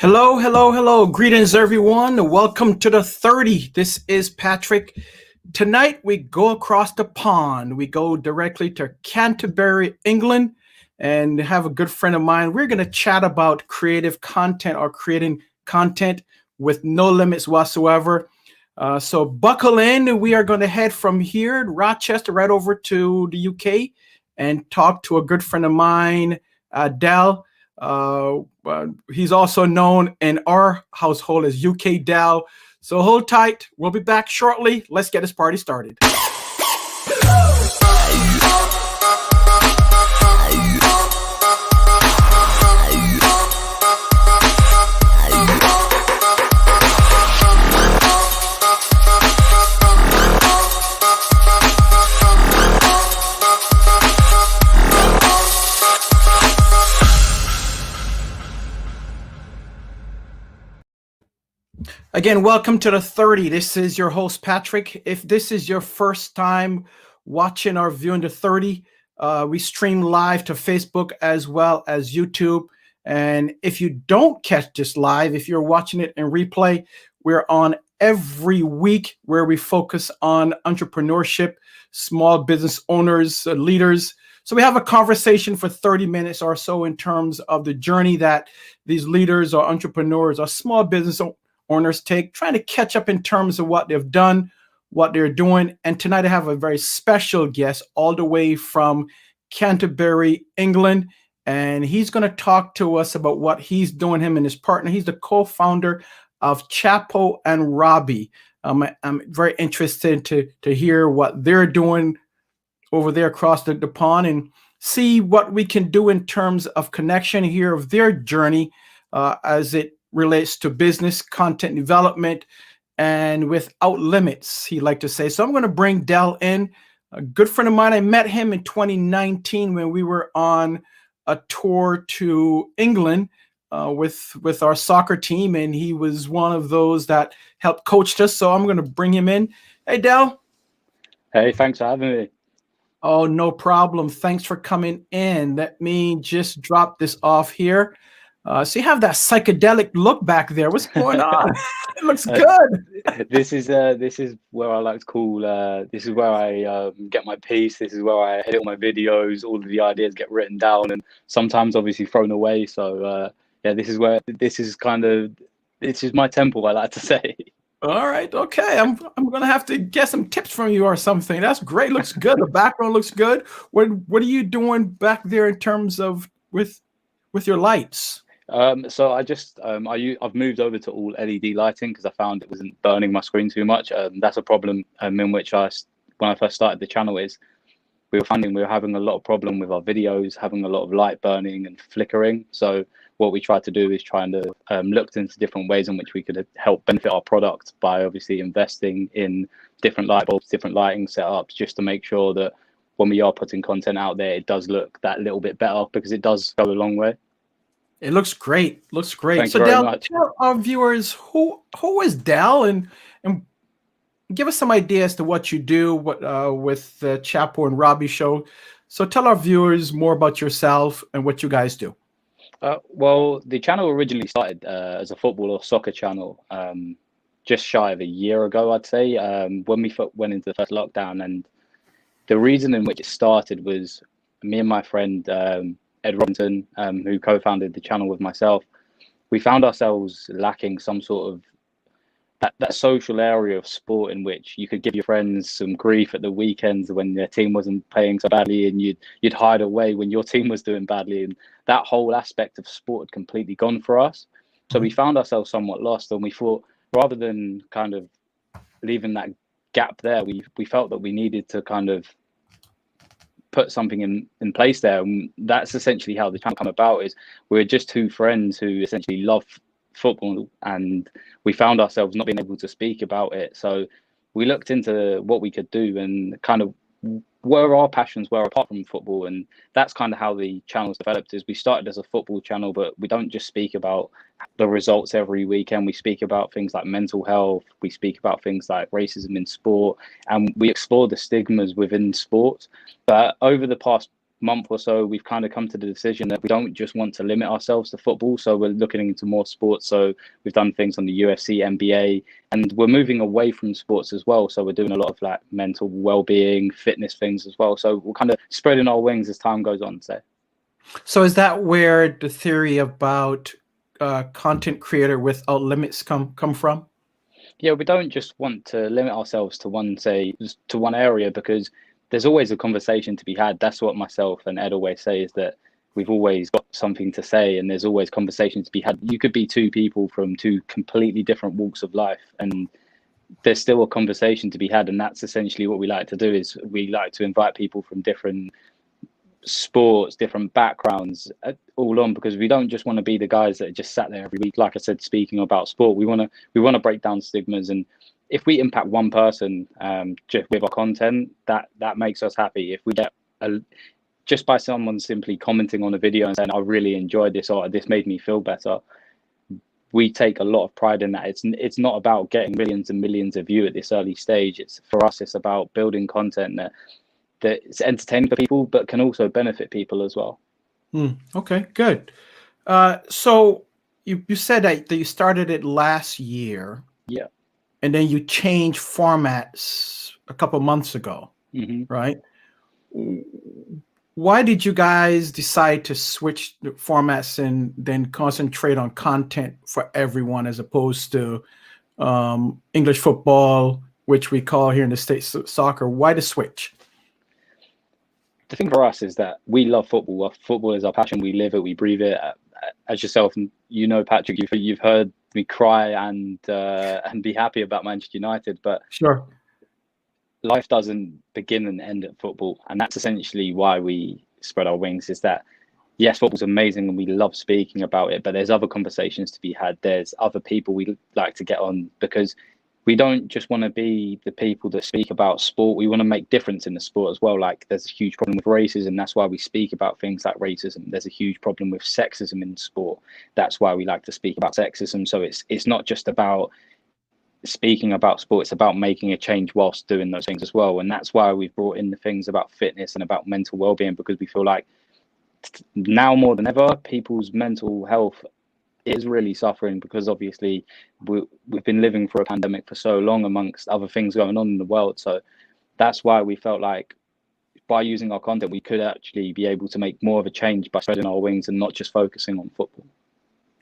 Hello, hello, hello. Greetings, everyone. Welcome to the 30. This is Patrick. Tonight, we go across the pond. We go directly to Canterbury, England, and have a good friend of mine. We're going to chat about creative content or creating content with no limits whatsoever. So buckle in. We are going to head from here in Rochester right over to the UK and talk to a good friend of mine, Dal. He's also known in our household as UK Dal. So hold tight. We'll be back shortly. Let's get this party started. Again, welcome to the 30. This is your host, Patrick. If this is your first time watching or viewing the 30, we stream live to Facebook as well as YouTube. And if you don't catch this live, if you're watching it in replay, we're on every week where we focus on entrepreneurship, small business owners, leaders. So we have a conversation for 30 minutes or so in terms of the journey that these leaders or entrepreneurs or small business owners take, trying to catch up in terms of what they've done, what they're doing. And tonight I have a very special guest all the way from Canterbury, England. And he's going to talk to us about what he's doing, him and his partner. He's the co-founder of CHAPO ROBBO. I'm very interested to hear what they're doing over there across the pond and see what we can do in terms of connection here of their journey as it relates to business, content development, and without limits, he'd like to say. So I'm going to bring Dal in, a good friend of mine. I met him in 2019 when we were on a tour to England with our soccer team, and he was one of those that helped coach us. So I'm going to bring him in. Hey, Dal. Hey, thanks for having me. Oh, no problem. Thanks for coming in. Let me just drop this off here. So you have that psychedelic look back there. What's going on? It looks good. This is where I like to call. This is where I get my piece. This is where I edit all my videos. All of the ideas get written down and sometimes obviously thrown away. So yeah, this is my temple, I like to say. All right, okay. I'm gonna have to get some tips from you or something. That's great. Looks good. The background looks good. What are you doing back there in terms of with your lights? So I've moved over to all LED lighting because I found it wasn't burning my screen too much. That's a problem in which when I first started the channel is we were having a lot of problem with our videos, having a lot of light burning and flickering. So what we tried to do is trying to looked into different ways in which we could help benefit our product by obviously investing in different light bulbs, different lighting setups, just to make sure that when we are putting content out there, it does look that little bit better because it does go a long way. It looks great. Looks great. Thank so you very Dal, much. tell our viewers who is Dal and give us some idea as to what you do with the CHAPO and ROBBO show. So tell our viewers more about yourself and what you guys do. Well, the channel originally started as a football or soccer channel just shy of a year ago, I'd say, when we went into the first lockdown. And the reason in which it started was me and my friend Ed Robinson, who co-founded the channel with myself, we found ourselves lacking some sort of that social area of sport in which you could give your friends some grief at the weekends when their team wasn't playing so badly, and you'd hide away when your team was doing badly, and that whole aspect of sport had completely gone for us. So we found ourselves somewhat lost, and we thought rather than kind of leaving that gap there, we felt that we needed to kind of put something in place there. And that's essentially how the channel came about. Is we're just two friends who essentially love football, and we found ourselves not being able to speak about it. So we looked into what we could do and kind of where our passions were apart from football. And that's kind of how the channel's developed. Is we started as a football channel, but we don't just speak about the results every weekend. We speak about things like mental health. We speak about things like racism in sport, and we explore the stigmas within sport. But over the past month or so, we've kind of come to the decision that we don't just want to limit ourselves to football. So we're looking into more sports. So we've done things on the UFC, NBA, and we're moving away from sports as well. So we're doing a lot of like mental well-being, fitness things as well. So we're kind of spreading our wings as time goes on. So is that where the theory about content creator without limits come from? Yeah, we don't just want to limit ourselves to one area, because there's always a conversation to be had. That's what myself and Ed always say, is that we've always got something to say and there's always conversations to be had. You could be two people from two completely different walks of life and there's still a conversation to be had. And that's essentially what we like to do, is we like to invite people from different sports, different backgrounds, all on, because we don't just want to be the guys that just sat there every week, like I said, speaking about sport. We want to break down stigmas, and if we impact one person just with our content, that makes us happy. If we get just by someone simply commenting on a video and saying, I really enjoyed this, or this made me feel better, we take a lot of pride in that. It's not about getting millions and millions of views at this early stage. For us, it's about building content that's entertaining for people, but can also benefit people as well. Okay, good. So you said that you started it last year. Yeah. And then you changed formats a couple months ago, right? Why did you guys decide to switch the formats and then concentrate on content for everyone, as opposed to English football, which we call here in the States soccer? Why the switch? The thing for us is that we love football. Football is our passion. We live it, we breathe it. As yourself, you know, Patrick, you've heard me cry and be happy about Manchester United, but sure, life doesn't begin and end at football, and that's essentially why we spread our wings. Is that yes, football's amazing and we love speaking about it, but there's other conversations to be had. There's other people we like to get on, because we don't just want to be the people that speak about sport. We want to make difference in the sport as well. Like, there's a huge problem with racism. That's why we speak about things like racism. There's a huge problem with sexism in sport. That's why we like to speak about sexism. So it's not just about speaking about sport. It's about making a change whilst doing those things as well. And that's why we've brought in the things about fitness and about mental well-being, because we feel like now more than ever, people's mental health is really suffering, because obviously we've been living through a pandemic for so long, amongst other things going on in the world. So that's why we felt like by using our content, we could actually be able to make more of a change by spreading our wings and not just focusing on football.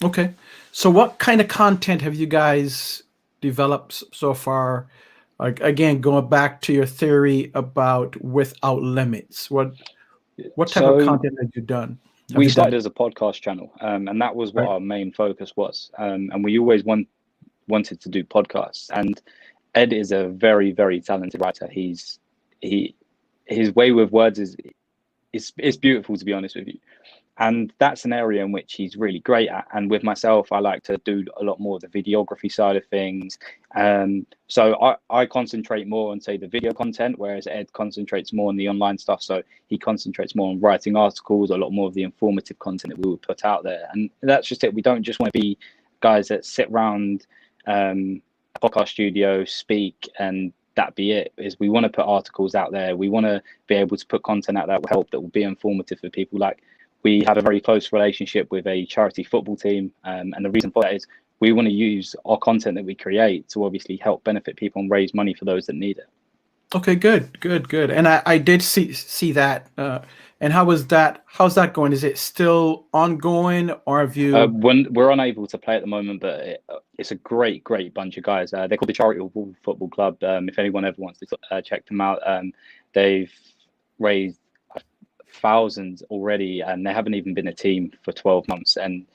Okay. So what kind of content have you guys developed so far? Like, again, going back to your theory about without limits, what type of content have you done? We started as a podcast channel, and that was what our main focus was. And we always wanted to do podcasts. And Ed is a very, very talented writer. His way with words is beautiful, to be honest with you. And that's an area in which he's really great at. And with myself, I like to do a lot more of the videography side of things. So I concentrate more on, say, the video content, whereas Ed concentrates more on the online stuff. So he concentrates more on writing articles, a lot more of the informative content that we would put out there. And that's just it. We don't just want to be guys that sit around a podcast studio, speak, and that be it. Is we want to put articles out there. We want to be able to put content out that will help, that will be informative for people. Like, we have a very close relationship with a charity football team. And the reason for that is we want to use our content that we create to obviously help benefit people and raise money for those that need it. Okay, good. And I did see that. And how's that going? Is it still ongoing, or have you? When we're unable to play at the moment, but it's a great bunch of guys. They're called the Charity Football Club. If anyone ever wants to check them out, they've raised thousands already, and they haven't even been a team for 12 months. And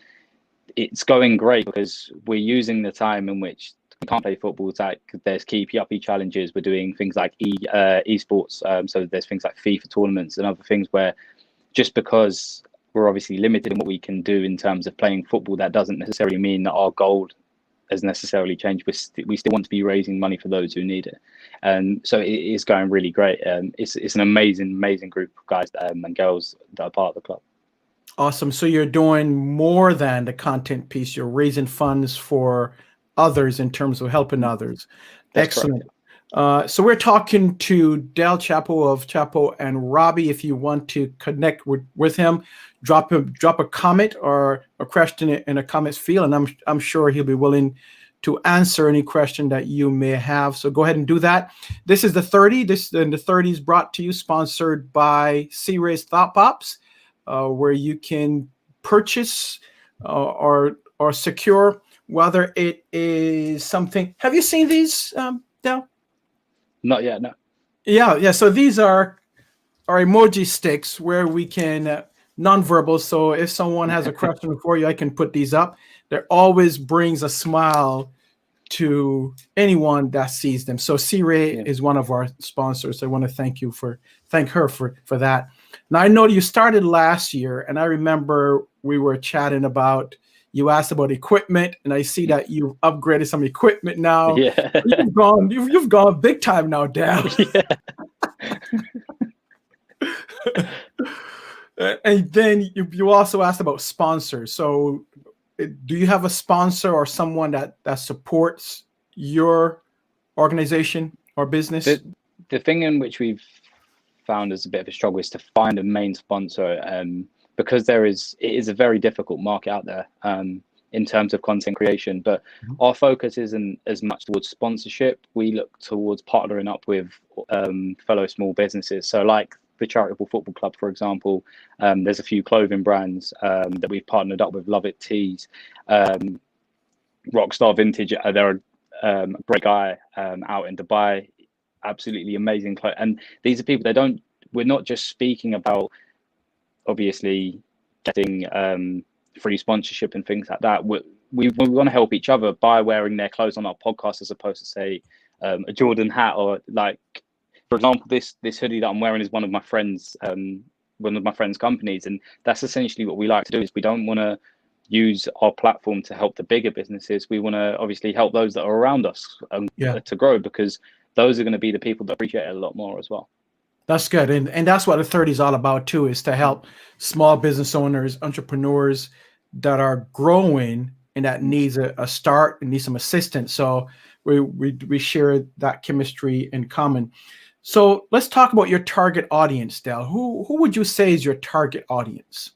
it's going great, because we're using the time in which we can't play football. It's like there's keepy uppy challenges. We're doing things like esports. So there's things like FIFA tournaments and other things, where just because we're obviously limited in what we can do in terms of playing football, that doesn't necessarily mean that our goal has necessarily changed. We still want to be raising money for those who need it. And so it is going really great. It's an amazing group of guys and girls that are part of the club. Awesome. So you're doing more than the content piece. You're raising funds for others in terms of helping others. That's excellent. correct. So we're talking to Del Chapo of Chapo and Robbie. If you want to connect with him, drop a comment or a question in a comments field, and I'm sure he'll be willing to answer any question that you may have. So go ahead and do that. This is the 30. The 30 is brought to you, sponsored by C-Rays Thought Pops, where you can purchase or secure, whether it is something. Have you seen these, Del? Not yet, no. Yeah. So these are emoji sticks where we can nonverbal. So if someone has a question for you, I can put these up. That always brings a smile to anyone that sees them. So C-Ray is one of our sponsors. I want to thank her for that. Now I know you started last year, and I remember we were chatting about. You asked about equipment, and I see that you've upgraded some equipment now. Yeah. You've gone big time now, Dan. Yeah. And then you also asked about sponsors. So do you have a sponsor or someone that supports your organization or business? The thing in which we've found as a bit of a struggle is to find a main sponsor, because it is a very difficult market out there in terms of content creation. But our focus isn't as much towards sponsorship. We look towards partnering up with fellow small businesses. So like the Charitable Football Club, for example, there's a few clothing brands that we've partnered up with. Love It Tees, Rockstar Vintage. They're a great guy out in Dubai. Absolutely amazing clothes. And these are people we're not just speaking about obviously getting free sponsorship and things like that. We want to help each other by wearing their clothes on our podcast, as opposed to say a Jordan hat, or like, for example, this hoodie that I'm wearing is one of my friends' companies, and that's essentially what we like to do. Is we don't want to use our platform to help the bigger businesses. We want to obviously help those that are around us to grow, because those are going to be the people that appreciate it a lot more as well. That's good. And that's what the 30 is all about too, is to help small business owners, entrepreneurs that are growing and that needs a start and need some assistance. So we share that chemistry in common. So let's talk about your target audience, Del. Who would you say is your target audience?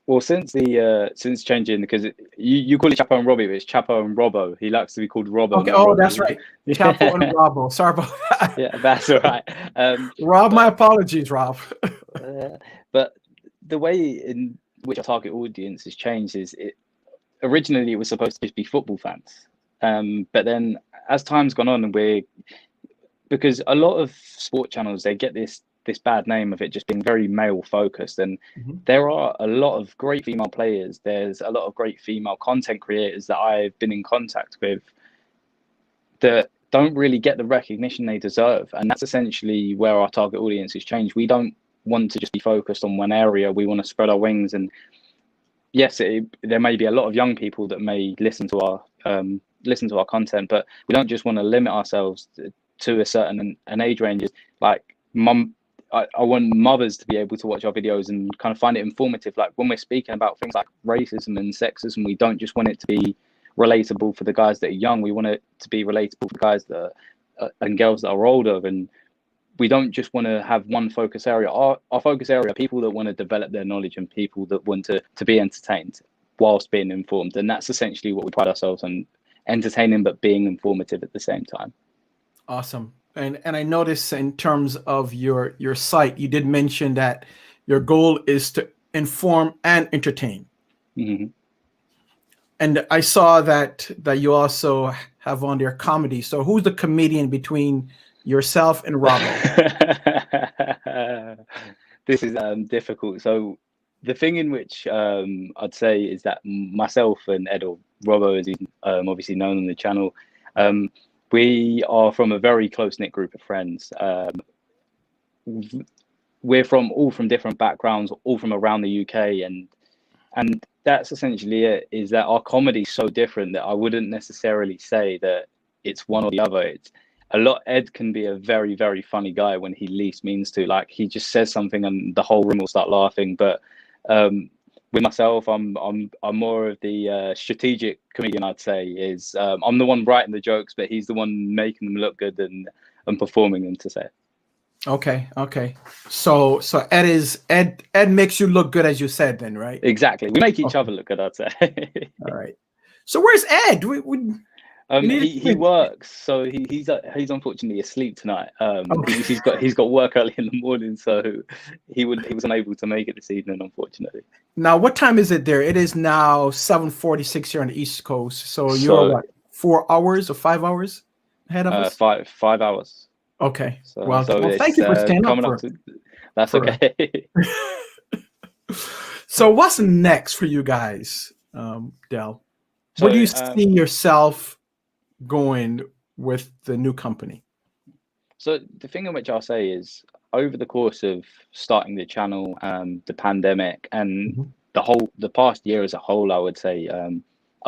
Well, since changing, because you call it Chapo and Robbie, but it's Chapo and Robbo. He likes to be called Robbo. Okay. Oh, that's right. Chapo and Robbo. Sorry about that. Yeah, that's all right. Rob, my apologies, Rob. But the way in which our target audience has changed is originally it was supposed to just be football fans. But then as time's gone on, because a lot of sport channels, they get this bad name of it just being very male focused, and there are a lot of great female players. There's a lot of great female content creators that I've been in contact with that don't really get the recognition they deserve, and that's essentially where our target audience has changed. We don't want to just be focused on one area. We want to spread our wings, and yes, there may be a lot of young people that may listen to our content, but we don't just want to limit ourselves to a certain an age range. Like I want mothers to be able to watch our videos and kind of find it informative. Like when we're speaking about things like racism and sexism, we don't just want it to be relatable for the guys that are young. We want it to be relatable for the guys that and girls that are older. And we don't just want to have one focus area. Our focus area are people that want to develop their knowledge and people that want to be entertained whilst being informed. And that's essentially what we pride ourselves on, entertaining but being informative at the same time. Awesome. And I noticed in terms of your site, you did mention that your goal is to inform and entertain. And I saw that you also have on there comedy. So who's the comedian between yourself and Robbo? This is difficult. So the thing in which I'd say is that myself and Ed, or Robbo, as he's obviously known on the channel, we are from a very close-knit group of friends. We're all from different backgrounds, all from around the UK, and that's essentially it. Is that our comedy is so different that I wouldn't necessarily say that it's one or the other. Ed can be a very, very funny guy when he least means to. Like, he just says something and the whole room will start laughing. But with myself, I'm more of the strategic comedian. I'd say I'm the one writing the jokes, but he's the one making them look good. And and performing them to say. Okay. So Ed makes you look good, as you said, then, right? Exactly. We make each Okay. other look good, I'd say. All right. So where's Ed? We need he works, so he's unfortunately asleep tonight. Okay. He's got work early in the morning, so he was unable to make it this evening, unfortunately. Now, what time is it there? It is now 7:46 here on the East Coast. So you're So what, 4 hours or 5 hours ahead of us? 5 hours. Okay. So Well, thank it's you for staying up coming up for. to. That's for okay. So what's next for you guys, Del? Where do you see yourself going with the new company? So the thing in which I'll say is, over the course of starting the channel, the pandemic, and the past year as a whole, I would say a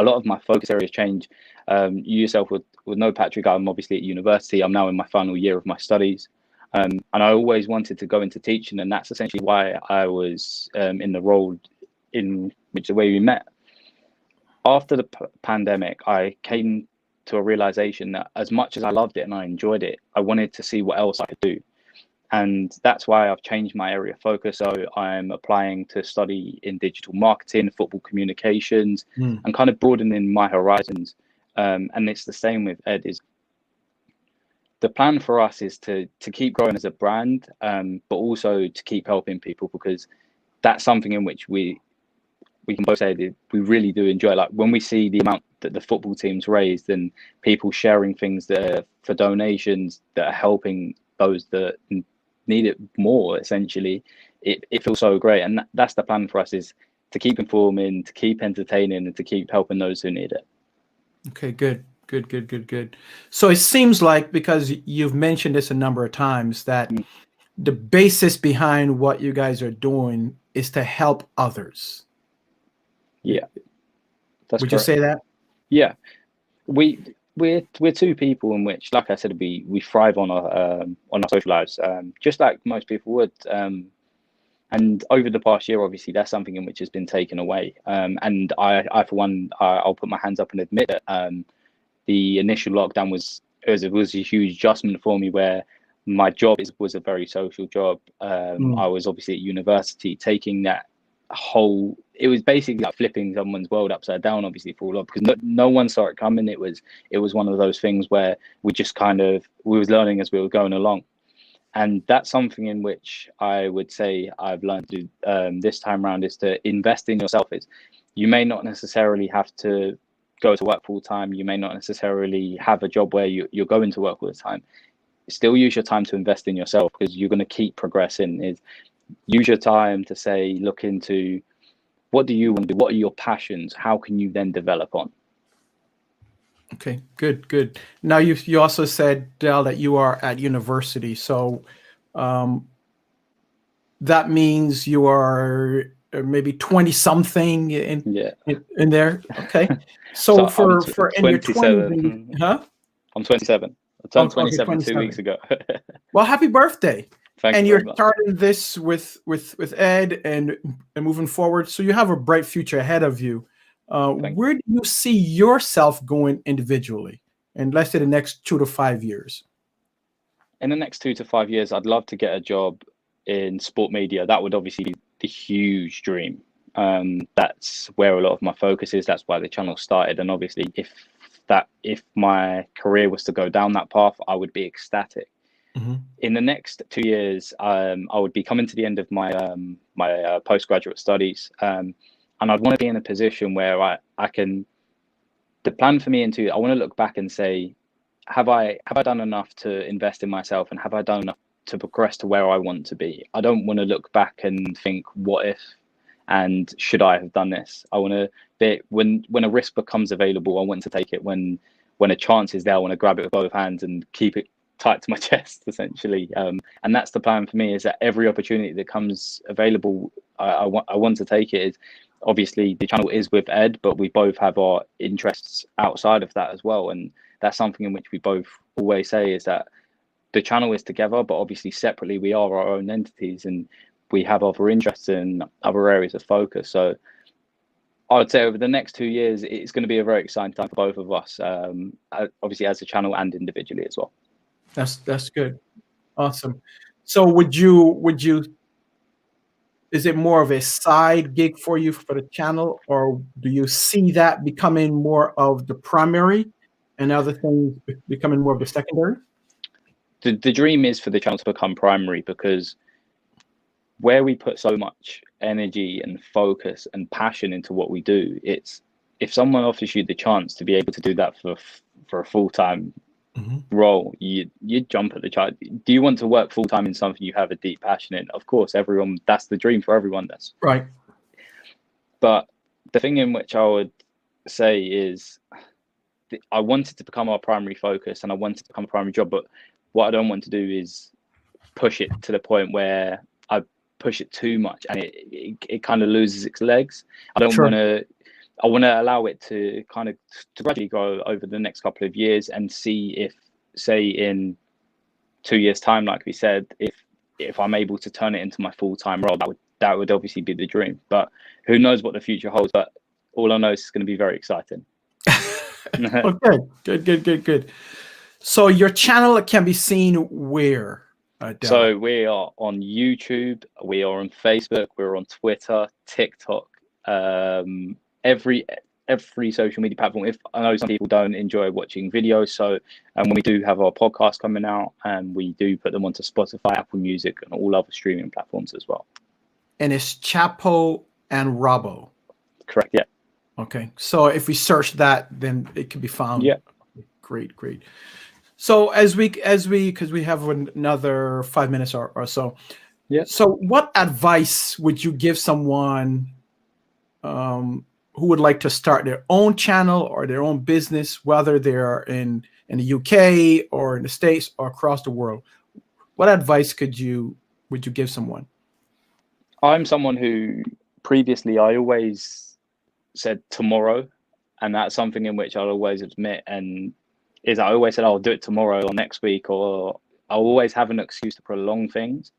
lot of my focus areas change. You yourself would know, Patrick, I'm obviously at university. I'm now in my final year of my studies. And I always wanted to go into teaching, and that's essentially why I was in the role in which the way we met. After the pandemic, I came to a realization that as much as I loved it and I enjoyed it, I wanted to see what else I could do. And that's why I've changed my area of focus. So I'm applying to study in digital marketing, football communications, and kind of broadening my horizons. And it's the same with Ed. Is the plan for us is to keep growing as a brand, but also to keep helping people, because that's something in which we can both say that we really do enjoy. Like when we see the amount that the football teams raised and people sharing things that are for donations that are helping those that need it more, essentially, it feels so great. And that's the plan for us, is to keep informing, to keep entertaining, and to keep helping those who need it. Okay, good. So it seems like, because you've mentioned this a number of times, that the basis behind what you guys are doing is to help others. Yeah, that's Would correct. you say that? Yeah, we're two people in which, like I said, we thrive on our social lives, just like most people would. And over the past year, obviously, that's something in which has been taken away. And I for one, I'll put my hands up and admit that the initial lockdown was a huge adjustment for me, where my job was a very social job. I was obviously at university, taking that whole, it was basically like flipping someone's world upside down, obviously, for all of, because no one saw it coming. It was one of those things where we was learning as we were going along. And that's something in which I would say I've learned to this time around, is to invest in yourself. Is you may not necessarily have to go to work full time. You may not necessarily have a job where you're going to work all the time. Still use your time to invest in yourself, because you're going to keep progressing. Is use your time to say, look into what do you want to do? What are your passions? How can you then develop on? Okay, good. Now you also said, Del, that you are at university. So that means you are maybe 20 something in there. Okay. So for in your 20s, huh? I'm 27. I turned 27 2 weeks ago. Well, happy birthday. Thank and you you're very much. starting this with Ed and moving forward. So you have a bright future ahead of you. Where do you see yourself going individually in, let's say, the next 2 to 5 years? In the next 2 to 5 years, I'd love to get a job in sport media. That would obviously be the huge dream. That's where a lot of my focus is. That's why the channel started. And obviously, if my career was to go down that path, I would be ecstatic. In the next 2 years, I would be coming to the end of my postgraduate studies, and I'd want to be in a position where I can. The plan for me I want to look back and say, have I done enough to invest in myself, and have I done enough to progress to where I want to be? I don't want to look back and think, what if, and should I have done this? I want to be, when a risk becomes available, I want to take it. When a chance is there, I want to grab it with both hands and keep it tight to my chest, essentially. And that's the plan for me, is that every opportunity that comes available, I want to take it. Is obviously the channel is with Ed, but we both have our interests outside of that as well. And that's something in which we both always say, is that the channel is together, but obviously separately we are our own entities, and we have other interests in other areas of focus. So I would say over the next 2 years, it's going to be a very exciting time for both of us, obviously as a channel and individually as well. That's good. Awesome. So would you is it more of a side gig for you for the channel, or do you see that becoming more of the primary and other things becoming more of the secondary? The dream is for the channel to become primary, because where we put so much energy and focus and passion into what we do, it's, if someone offers you the chance to be able to do that for a full-time role, you jump at the chance. Do you want to work full-time in something you have a deep passion in? Of course, everyone, that's the dream for everyone. That's Right. But the thing in which I would say is, I wanted to become our primary focus and I wanted to become a primary job, but what I don't want to do is push it to the point where I push it too much and it kind of loses its legs. I don't want to. I want to allow it to kind of to gradually grow over the next couple of years and see if, say, in 2 years' time, like we said, if I'm able to turn it into my full-time role, that would obviously be the dream. But who knows what the future holds? But all I know is it's going to be very exciting. Okay, good. So your channel can be seen where? So we are on YouTube, we are on Facebook, we're on Twitter, TikTok, every social media platform. If I know some people don't enjoy watching videos, so when we do have our podcast coming out, and we do put them onto Spotify, Apple Music, and all other streaming platforms as well. And it's Chapo and Robbo. Correct. Yeah. Okay. So if we search that, then it can be found. Yeah. Great. So because we have another 5 minutes or so. Yeah. So what advice would you give someone who would like to start their own channel or their own business, whether they're in the UK or in the States or across the world? What advice would you give someone? I'm someone who previously I always said tomorrow, and that's something in which I'll always admit, and is I always said I'll do it tomorrow or next week, or I'll always have an excuse to prolong things.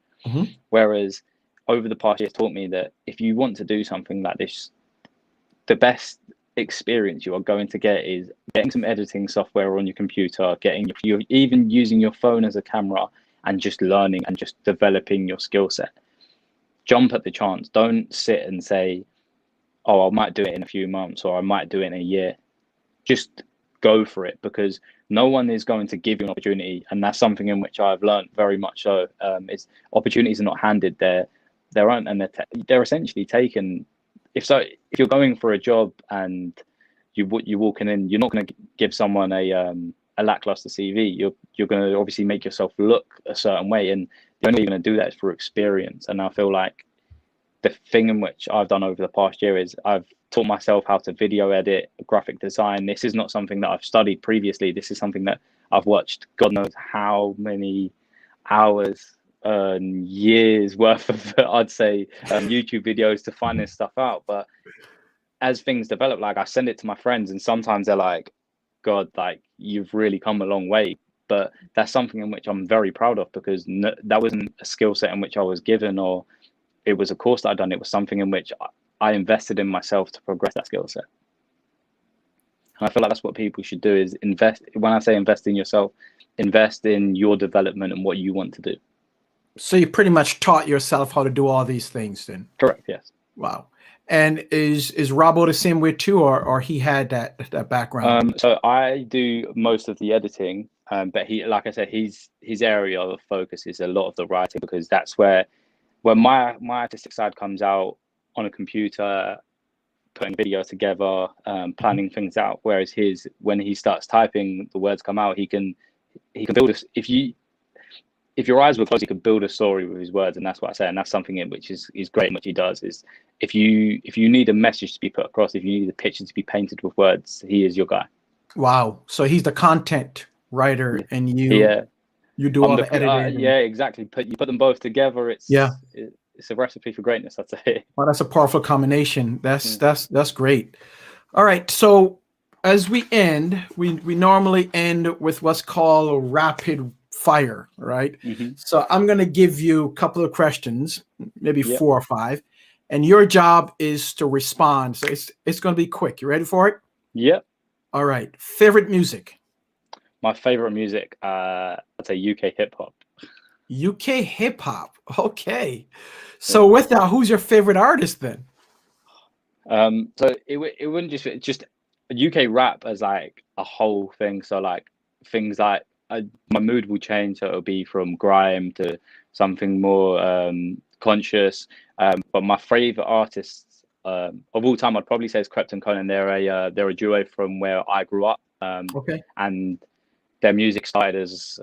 Whereas over the past year, it's taught me that if you want to do something like this, the best experience you are going to get is getting some editing software on your computer, you're even using your phone as a camera, and just learning and just developing your skill set. Jump at the chance. Don't sit and say, oh, I might do it in a few months, or I might do it in a year. Just go for it, because no one is going to give you an opportunity, and that's something in which I've learned very much so. Is opportunities are not handed, they're essentially taken. If you're going for a job and you're walking in, you're not going to give someone a lackluster CV. You're going to obviously make yourself look a certain way, and the only way you're going to do that is through experience. And I feel like the thing in which I've done over the past year is I've taught myself how to video edit, graphic design. This is not something that I've studied previously. This is something that I've watched God knows how many hours and years worth of, I'd say, YouTube videos to find this stuff out. But as things develop, like I send it to my friends, and sometimes they're like, God, like you've really come a long way. But that's something in which I'm very proud of, because that wasn't a skill set in which I was given, or it was a course that I'd done. It was something in which I invested in myself to progress that skill set. And I feel like that's what people should do, is invest. When I say invest in yourself, invest in your development and what you want to do. So you pretty much taught yourself how to do all these things then? Correct, yes. Wow. And is Robbo the same way too, or he had that background? So I do most of the editing, but he, like I said, his area of focus is a lot of the writing, because that's where my artistic side comes out on a computer, putting video together, planning things out. Whereas when he starts typing, the words come out. He can build this. If your eyes were closed, he could build a story with his words, and that's what I say. And that's something in which is great in what he does. Is if you need a message to be put across, if you need a picture to be painted with words, he is your guy. Wow. So he's the content writer, and you do all the editing. Yeah, exactly. You put them both together. It's a recipe for greatness, I'd say. Well, that's a powerful combination. That's great. All right. So as we end, we normally end with what's called a rapid fire, right? So I'm going to give you a couple of questions, maybe 4 or 5, and your job is to respond. So it's going to be quick. You ready for it? Yep. All right. Favorite music? My favorite music, I'd say UK hip hop. UK hip hop. Okay. Yeah. So with that, who's your favorite artist then? So it wouldn't just UK rap as like a whole thing. So like things like my mood will change. So it'll be from grime to something more conscious. But my favorite artists of all time, I'd probably say is Krypton Conan. They're a duo from where I grew up. Okay. And their music started as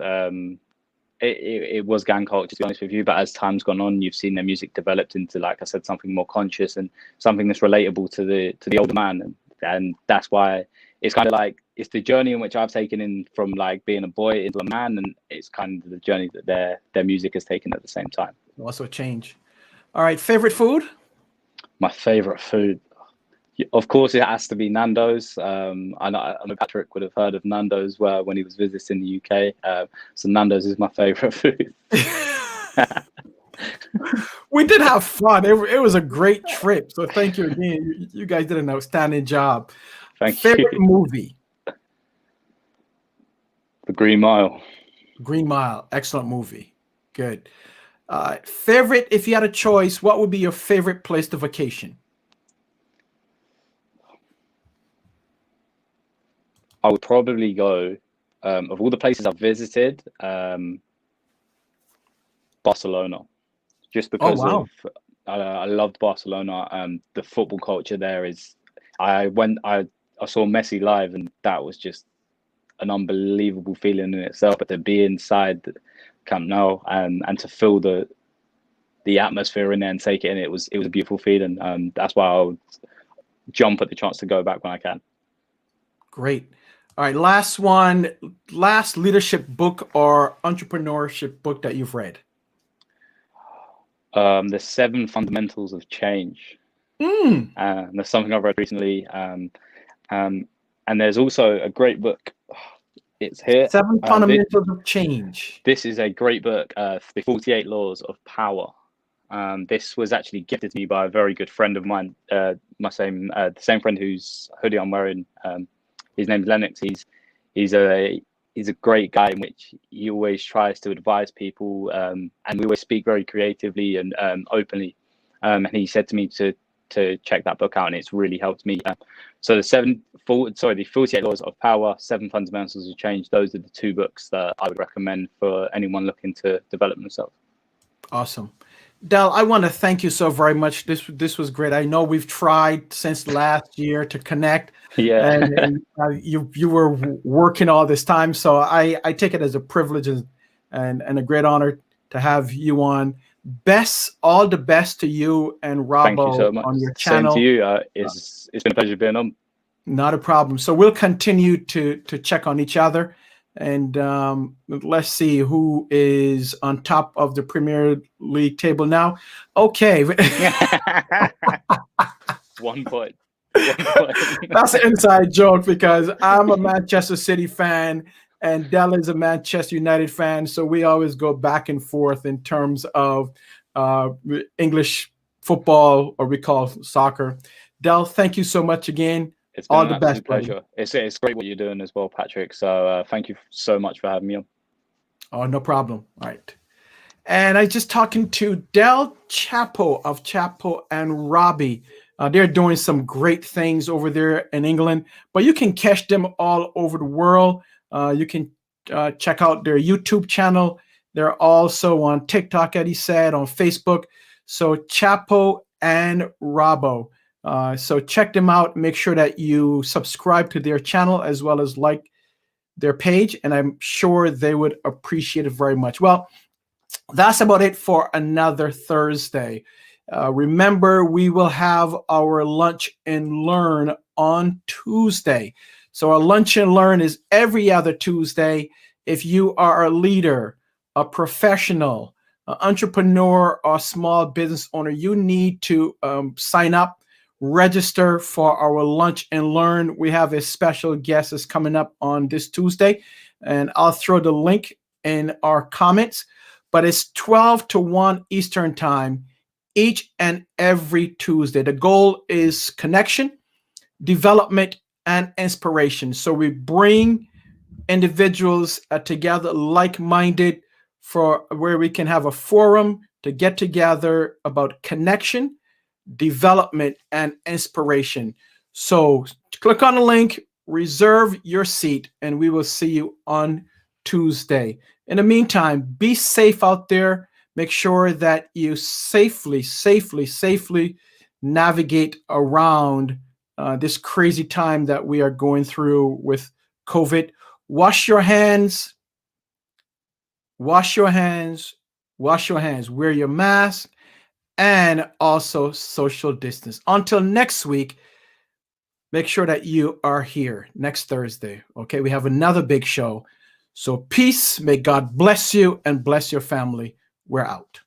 it was gang culture, to be honest with you, but as time's gone on, you've seen their music developed into, like I said, something more conscious and something that's relatable to the older man, and that's why it's kind of like it's the journey in which I've taken in from like being a boy into a man, and it's kind of the journey that their music has taken at the same time. Also change. All right, favorite food? My favorite food, of course, it has to be Nando's. I know Patrick would have heard of Nando's when he was visiting the UK. So Nando's is my favorite food. We did have fun. It was a great trip. So thank you again. You guys did an outstanding job. Thank Favorite you. movie? The Green Mile. Green Mile. Excellent movie. Good. Favorite, if you had a choice, what would be your favorite place to vacation? I would probably go, of all the places I've visited, Barcelona, just because of I loved Barcelona. The football culture there is. I saw Messi live, and that was just an unbelievable feeling in itself. But to be inside the Camp Nou and to feel the atmosphere in there and take it in, it was a beautiful feeling. That's why I would jump at the chance to go back when I can. Great. All right, last one. Last leadership book or entrepreneurship book that you've read? The 7 Fundamentals of Change. That's something I've read recently. And there's also a great book. It's here. 7 Fundamentals of Change. This is a great book. The 48 Laws of Power. This was actually gifted to me by a very good friend of mine. The same friend whose hoodie I'm wearing. His name's Lennox. He's a great guy in which he always tries to advise people, and we always speak very creatively and openly. And he said to me to check that book out, and it's really helped me. So the 48 Laws of Power, 7 Fundamentals of Change. Those are the 2 books that I would recommend for anyone looking to develop themselves. Awesome. Del, I want to thank you so very much. This was great. I know we've tried since last year to connect. Yeah. And you were working all this time, so I take it as a privilege and a great honor to have you on. All the best to you and Robbo. Thank you so much. On your channel. Same to you. It's been a pleasure being on. Not a problem. So we'll continue to check on each other. And let's see who is on top of the Premier League table now. Okay. 1 point. That's an inside joke because I'm a Manchester City fan and Del is a Manchester United fan. So we always go back and forth in terms of English football, or we call soccer. Del, thank you so much again. It's been all an the best, pleasure. It's great what you're doing as well, Patrick. So thank you so much for having me on. Oh, no problem. All right. And I just talking to Del Chapo of Chapo and Robbie. They're doing some great things over there in England, but you can catch them all over the world. You can check out their YouTube channel. They're also on TikTok, as he said, on Facebook. So Chapo and Robbo. So check them out. Make sure that you subscribe to their channel as well as like their page, and I'm sure they would appreciate it very much. Well, that's about it for another Thursday. Remember, we will have our Lunch and Learn on Tuesday. So our Lunch and Learn is every other Tuesday. If you are a leader, a professional, an entrepreneur, or small business owner, you need to sign up. Register for our Lunch and Learn. We have a special guest that's coming up on this Tuesday, and I'll throw the link in our comments. But it's 12 to 1 Eastern time each and every Tuesday. The goal is connection, development, and inspiration. So we bring individuals together, like-minded, for where we can have a forum to get together about connection, development, and inspiration. So click on the link, reserve your seat, and we will see you on Tuesday. In the meantime, be safe out there. Make sure that you safely navigate around this crazy time that we are going through with COVID. Wash your hands, wash your hands, wash your hands. Wear your mask, and also social distance. Until next week, make sure that you are here next Thursday. Okay, we have another big show. So peace, may God bless you and bless your family. We're out.